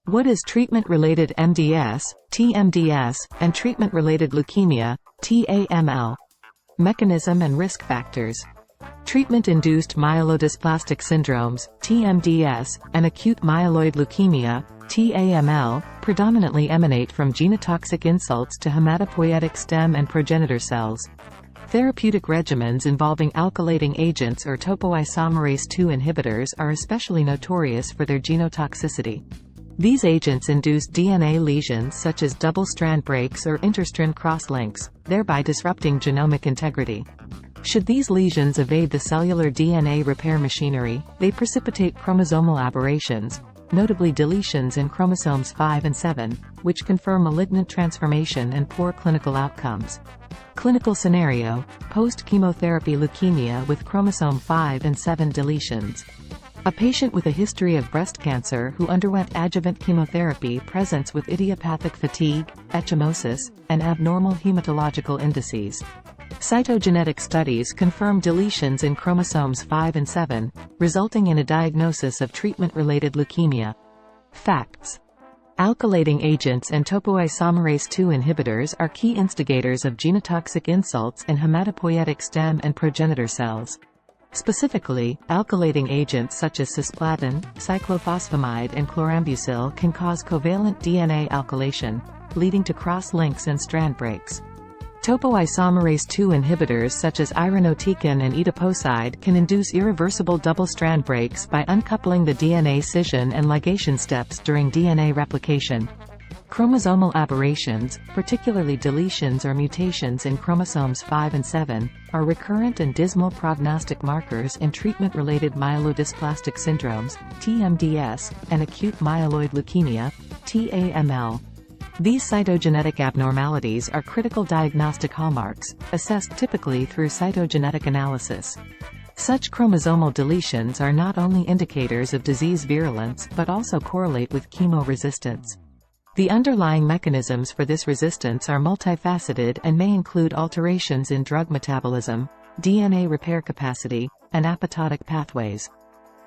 What is treatment-related MDS, t-MDS, and treatment-related leukemia, t-AML? Mechanism and risk factors. Treatment-induced myelodysplastic syndromes, t-MDS, and acute myeloid leukemia, t-AML, predominantly emanate from genotoxic insults to hematopoietic stem and progenitor cells. Therapeutic regimens involving alkylating agents or topoisomerase II inhibitors are especially notorious for their genotoxicity. These agents induce DNA lesions such as double-strand breaks or interstrand cross-links, thereby disrupting genomic integrity. Should these lesions evade the cellular DNA repair machinery, they precipitate chromosomal aberrations, notably deletions in chromosomes 5 and 7, which confer malignant transformation and poor clinical outcomes. Clinical scenario: post-chemotherapy leukemia with chromosome 5 and 7 deletions. A patient with a history of breast cancer who underwent adjuvant chemotherapy presents with idiopathic fatigue, ecchymosis, and abnormal hematological indices. Cytogenetic studies confirm deletions in chromosomes 5 and 7, resulting in a diagnosis of treatment-related leukemia. Facts: alkylating agents and topoisomerase II inhibitors are key instigators of genotoxic insults in hematopoietic stem and progenitor cells. Specifically, alkylating agents such as cisplatin, cyclophosphamide and chlorambucil can cause covalent DNA alkylation, leading to cross-links and strand breaks. Topoisomerase II inhibitors such as irinotecan and Etoposide can induce irreversible double-strand breaks by uncoupling the DNA scission and ligation steps during DNA replication. Chromosomal aberrations, particularly deletions or mutations in chromosomes 5 and 7, are recurrent and dismal prognostic markers in treatment-related myelodysplastic syndromes, t-MDS, and acute myeloid leukemia, t-AML. These cytogenetic abnormalities are critical diagnostic hallmarks, assessed typically through cytogenetic analysis. Such chromosomal deletions are not only indicators of disease virulence but also correlate with chemo resistance. The underlying mechanisms for this resistance are multifaceted and may include alterations in drug metabolism, DNA repair capacity, and apoptotic pathways.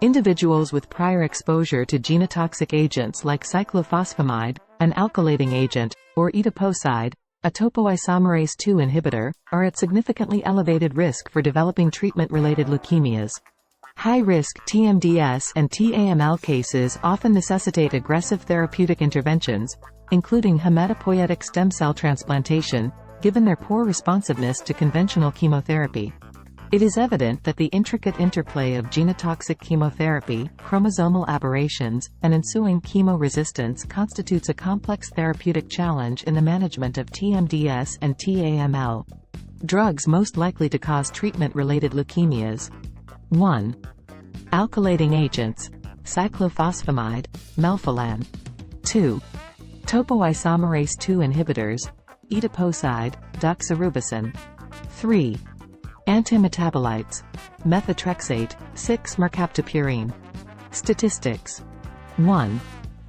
Individuals with prior exposure to genotoxic agents like cyclophosphamide, an alkylating agent, or Etoposide, a topoisomerase II inhibitor, are at significantly elevated risk for developing treatment-related leukemias. High-risk t-MDS and t-AML cases often necessitate aggressive therapeutic interventions, including hematopoietic stem cell transplantation, given their poor responsiveness to conventional chemotherapy. It is evident that the intricate interplay of genotoxic chemotherapy, chromosomal aberrations, and ensuing chemo resistance constitutes a complex therapeutic challenge in the management of t-MDS and t-AML. Drugs most likely to cause treatment-related leukemias. 1. Alkylating agents: cyclophosphamide, melphalan. 2. Topoisomerase II inhibitors: Etoposide, doxorubicin. 3. Antimetabolites: methotrexate, 6-mercaptopurine. Statistics. 1.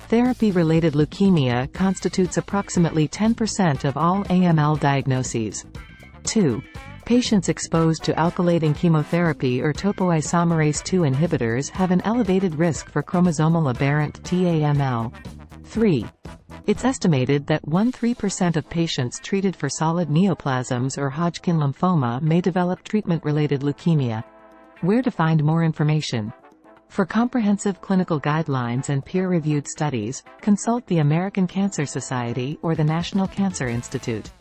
Therapy-related leukemia constitutes approximately 10% of all AML diagnoses. 2. Patients exposed to alkylating chemotherapy or topoisomerase II inhibitors have an elevated risk for chromosomal aberrant t-AML. 3. It's estimated that 1–3% of patients treated for solid neoplasms or Hodgkin lymphoma may develop treatment-related leukemia. Where to find more information? For comprehensive clinical guidelines and peer-reviewed studies, consult the American Cancer Society or the National Cancer Institute.